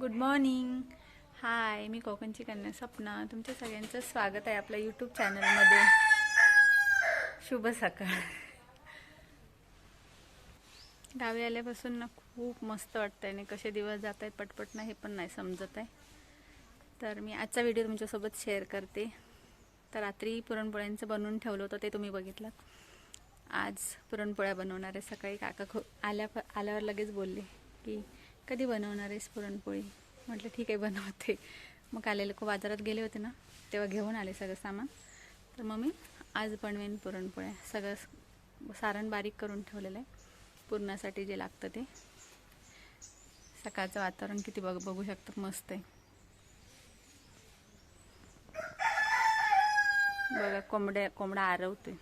Good morning. हाय, मी कोकणची कन्या सपना. तुमच्या सगळ्यांचं स्वागत आहे आपल्या यूट्यूब चॅनलमध्ये. शुभ सकाळ. गावी आल्यापासून ना खूप मस्त वाटतंय आणि कसे दिवस जात आहेत पटपट ना हे पण नाही समजत आहे. तर मी आजचा व्हिडिओ तुमच्यासोबत शेअर करते. तर रात्री पुरणपोळ्यांचं बनवून ठेवलं होतं ते तुम्ही बघितलं. आज पुरणपोळ्या बनवणार आहे. सकाळी काका आल्यावर लगेच बोलले की कधी बनवणार आहेस पुरणपोळी. म्हटलं ठीक आहे बनवते. मग आले लोक बाजारात गेले होते ना तेव्हा घेऊन आले सगळं सामान. तर मग मी आज बनवेन पुरणपोळ्या. सगळं सारण बारीक करून ठेवलेलं आहे पुरणासाठी जे लागतं ते. सकाळचं वातावरण किती बघू शकता मस्त आहे बघा. कोंबडा आरवतोय.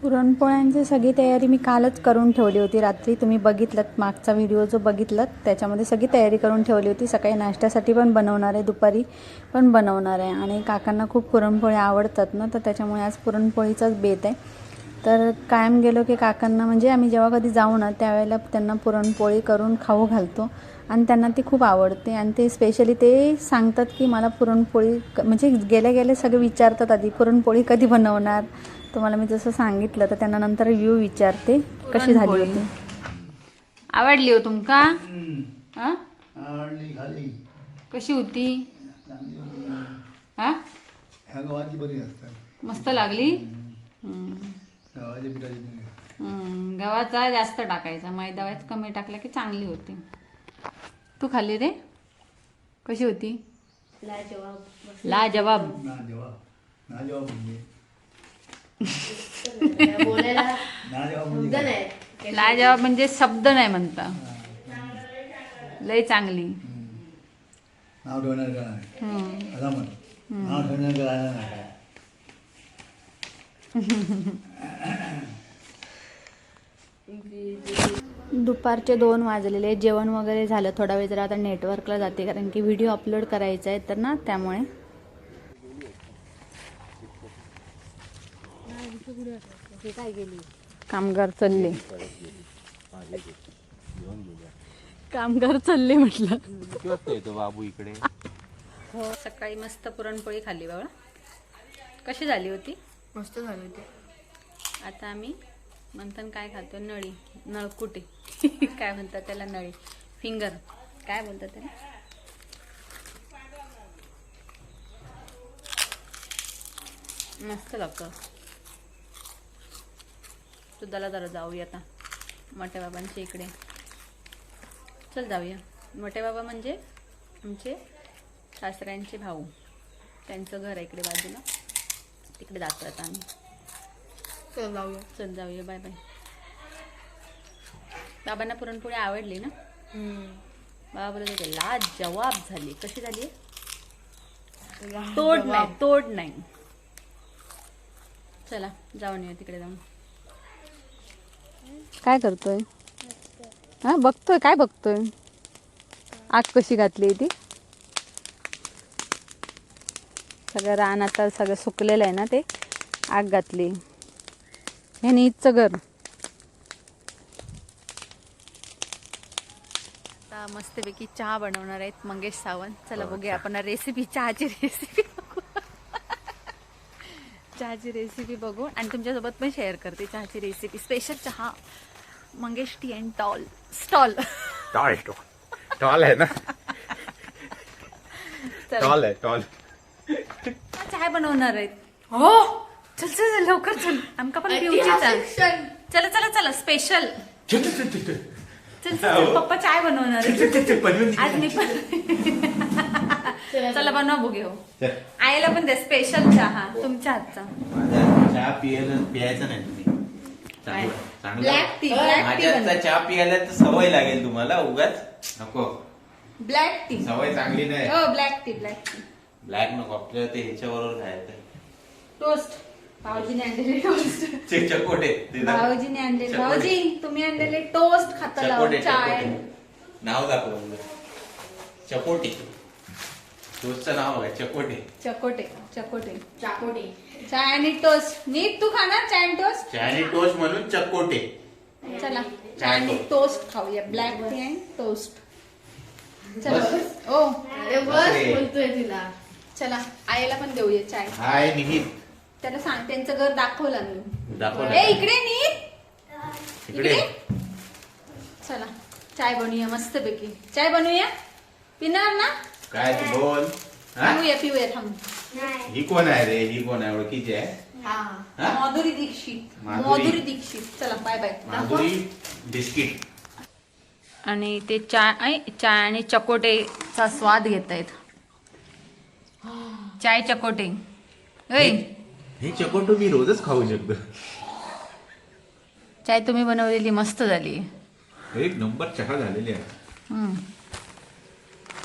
पुरणपोळ्यांची सगळी तयारी मी कालच करून ठेवली होती रात्री. तुम्ही बघितलं मागचा व्हिडिओ जो बघितलात त्याच्यामध्ये सगळी तयारी करून ठेवली होती. सकाळी नाश्त्यासाठी पण बनवणार आहे, दुपारी पण बनवणार आहे. आणि काकांना खूप पुरणपोळ्या आवडतात ना, तर त्याच्यामुळे आज पुरणपोळीचाच बेत आहे. तर कायम गेलो की काकांना म्हणजे आम्ही जेव्हा कधी जाऊ ना त्यावेळेला त्यांना पुरणपोळी करून खाऊ घालतो आणि त्यांना ती खूप आवडते. आणि ते स्पेशली ते सांगतात की मला पुरणपोळी म्हणजे गेल्या गेल्या सगळे विचारतात आधी पुरणपोळी कधी बनवणार. तुम्हाला मी जसं सांगितलं तर त्यांना नंतर रिव्ह्यू विचारते कशी झाली होती. आवडली हो तुमका? आवडली खाली कशी होती? हा ह्या गव्हाची बरी असतात. मस्त लागली. गव्हाची पिठाची बरी. गव्हाचा जास्त टाकायचा, मैदावाच कमी टाकला की चांगली होती. तू खाल्ली रे? कशी होती? लाजवाब. ना जवाब म्हणजे लाजवाब म्हणजे शब्द नाही म्हणता. लय चांगली. नाव ठेवणार का नाही असा म्हण. नाव ठेवणार का राहिला नाही काय. दुपारचे 2 वाजलेले. जेवण वगैरे झालं. थोडा वेळ जरा आता नेटवर्कला जाते कारण की व्हिडिओ अपलोड करायचा आहे तर ना त्यामुळे. कामगार चालले. कामगार चालले म्हटलं. येतो बाबू इकडे. हो, सकाळी मस्त पुरणपोळी खाल्ली बाबा. कशी झाली होती? मस्त झाली होती. आता आम्ही म्हणतात काय खातो? नळी, नळकुटे काय म्हणतात त्याला? नळी, फिंगर काय बोलतात त्याला? मस्त लागतं. सुद्धाला जरा जाऊया आता मोठ्या बाबांच्या इकडे. चल जाऊया. मोठे बाबा म्हणजे आमचे सासऱ्यांचे भाऊ. त्यांचं घर आहे इकडे बाजूला. तिकडे जातो आता आम्ही. चल जाऊया. चल जाऊया. Bye bye. बाबांना पुरणपोळी आवडली ना? बाबा बोलत होते लाजवाब झाली. कशी झाली? तोड नाही, तोड नाही. चला जाऊन येऊ तिकडे जाऊन. काय करतोय? हा बघतोय. काय बघतोय? आग कशी घातली ती? सगळं रान आता सगळं सुकलेलं आहे ना, ते आग घातली. हे नीचचं घर. आता मस्तपैकी चहा बनवणार आहेत मंगेश सावंत. चला बघूया आपण रेसिपी, चहाची रेसिपी बघू. चहाची रेसिपी बघू आणि तुमच्यासोबत पण शेअर करते चहाची रेसिपी. स्पेशल चहा Mangesh tea and stall. Tall आहे ना. टॉल आहे. चहा बनवणार आहेत. हो चल चल लवकर चल. आमका पण पिऊची. चला चला चला स्पेशल. चल चल पप्पा चाय बनवणार आहे आज मी पण. चला बनवा बघू. आईला पण द्या स्पेशल चहा तुमच्या हातचा. चहा प्यायचा नाही तुम्ही. Black tea. माझ्या चहा प्यायला तर सवय लागेल तुम्हाला. उगाच नको. ब्लॅक टी सवय चांगली नाही. हो ब्लॅक टी. ब्लॅक नको. आपल्याला ते ह्याच्याबरोबर खायचं. टोस्ट. भाऊजीने आणलेले टोस्ट. चकोटे. भाऊजीने आणलेले. भाऊजी तुम्ही आणलेले टोस्ट खाता लावून चाय. नाव दाखव. चकोटे. टोस्टचं नाव आहे चकोटे. चकोटे. चकोटे. चाकोटी. चाय आणि टोस्ट. नीट तू खाणार चाय आणि टोस्ट? चायनी टोस्ट म्हणून चकोटे. चला चाय आणि टोस्ट खाऊया. Black tea and toast. चला ओ अरे बस बोलतोय तिला. चला आईला पण देऊया चाय. हाय निहित. त्याला सांग त्यांचं घर दाखवलं मी. दाखव ए इकडे नीट इकडे. चला चाय बनवूया मस्त पैकी. चाय बनवूया. पिणार ना? काय तू बोल. हा? पिऊया थांब. ही कोण आहे रे? ही कोण आहे? ओळखीची आहे? हा हा? माधुरी दीक्षित. माधुरी. माधुरी दीक्षित. चला बाय बाय. माधुरी बिस्किट. आणि ते चाय आणि चकोटेचा स्वाद घेत आहेत. चाय चकोटे. हे चकोटो मी रोजच खाऊ शकतो. चाय तुम्ही बनवलेली मस्त झाली. एक नंबर चहा झालेली आहे.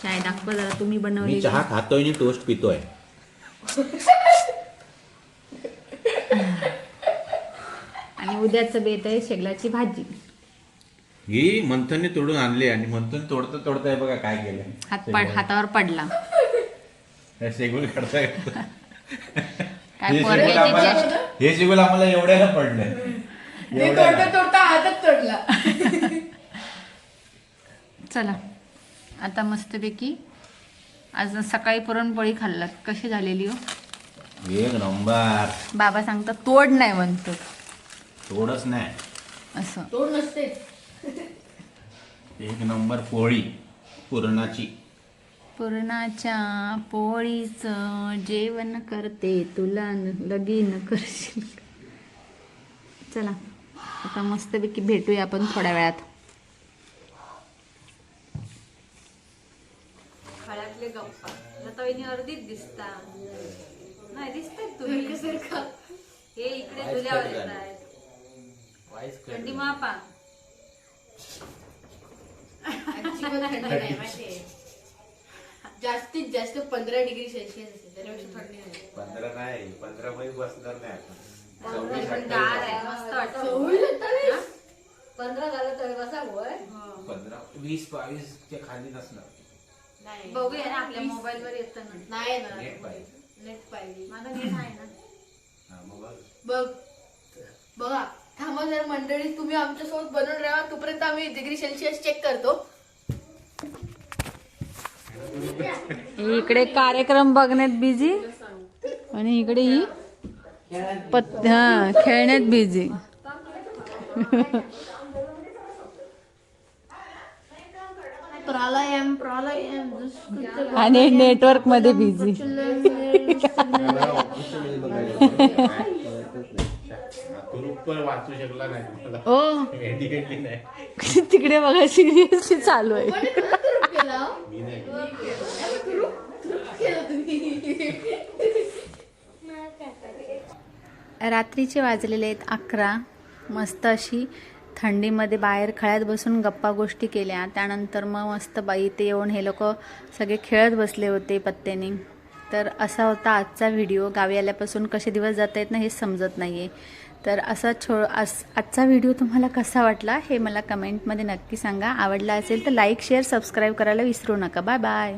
चाय दाखवा जरा तुम्ही मी बनवलेली. चहा खातोय आणि टोस्ट पितोय. आणि उद्याचं बेत आहे शेगलाची भाजी. ही मंथनने तोडून आणली आणि मंथन तोडता तोडताय बघा काय केलं. हातावर पडला. शेगुल काढताय. काय पोरग्याची चेष्टा. हे शेगुल आम्हाला एवढ्याला पडलंय. ते तोडता तोडता हातच तोडला. चला आता मस्तपैकी आज सकाळी पुरणपोळी खाल्लात. कशी झालेली हो? एक नंबर. बाबा सांगतात तोड नाही म्हणतो. तोडच नाही. असं तोड नसते. एक नंबर पोळी पुरणाची. पुरणाच्या पोळीचं जेवण करते तुला लगीन करशील. चला आता मस्तपैकी भेटूया आपण थोड्या वेळात. खळ्यातले गप्पा लतावणी अर्धीच दिसता नाही दिसतात तुम्ही. हे इकडे धुल्यावर येत आहेत. थंडी मापा. अजिबात थंडी नाही माहितीये. जास्तीत जास्त 15 डिग्री सेल्सिअस असेल. त्याच्यापेक्षा थंडी नाही. 15 नाही 15 मध्ये बसणार नाही आपण. पण गार आहे मस्त वाटतं. 26-28. 15 झालं तर कसा होय? 15 20-22 च्या खाली नसणार. नाही. बघूया ना आपल्या मोबाईल वर येतं ना. नाही ना. नेट पाहिजे. नेट पाहिजे. माझा नेट आहे ना. हा, मग बघ. बघ बघा थांबा जर मंडळी तुम्ही आमच्यासोबत बनवून राहा तोपर्यंत आम्ही डिग्री सेल्सिअस चेक करतो. इकडे कार्यक्रम बघण्यात बिझी आणि इकडे ही खेळण्यात बिझी. प्रलयम आणि नेटवर्क मध्ये बिझी. वाचू शकला नाही. ओ मेडिकेटली नाही. तिकडे बघा सिरियसली चालू आहे. रात्रीचे वाजलेले आहेत 11. मस्त अशी थंडीमध्ये बाहेर खळ्यात बसून गप्पा गोष्टी केल्या. त्यानंतर मग मस्त बाई ते येऊन हे लोक सगळे खेळत बसले होते पत्त्याने. तर असा होता आजचा व्हिडिओ. गावी आल्यापासून कसे दिवस जात आहेत ना हे समजत नाही आहे. तर असा आजचा व्हिडिओ तुम्हाला कसा वाटला हे मला कमेंटमध्ये नक्की सांगा. आवडला असेल तर लाईक शेअर सबस्क्राईब करायला विसरू नका. Bye bye.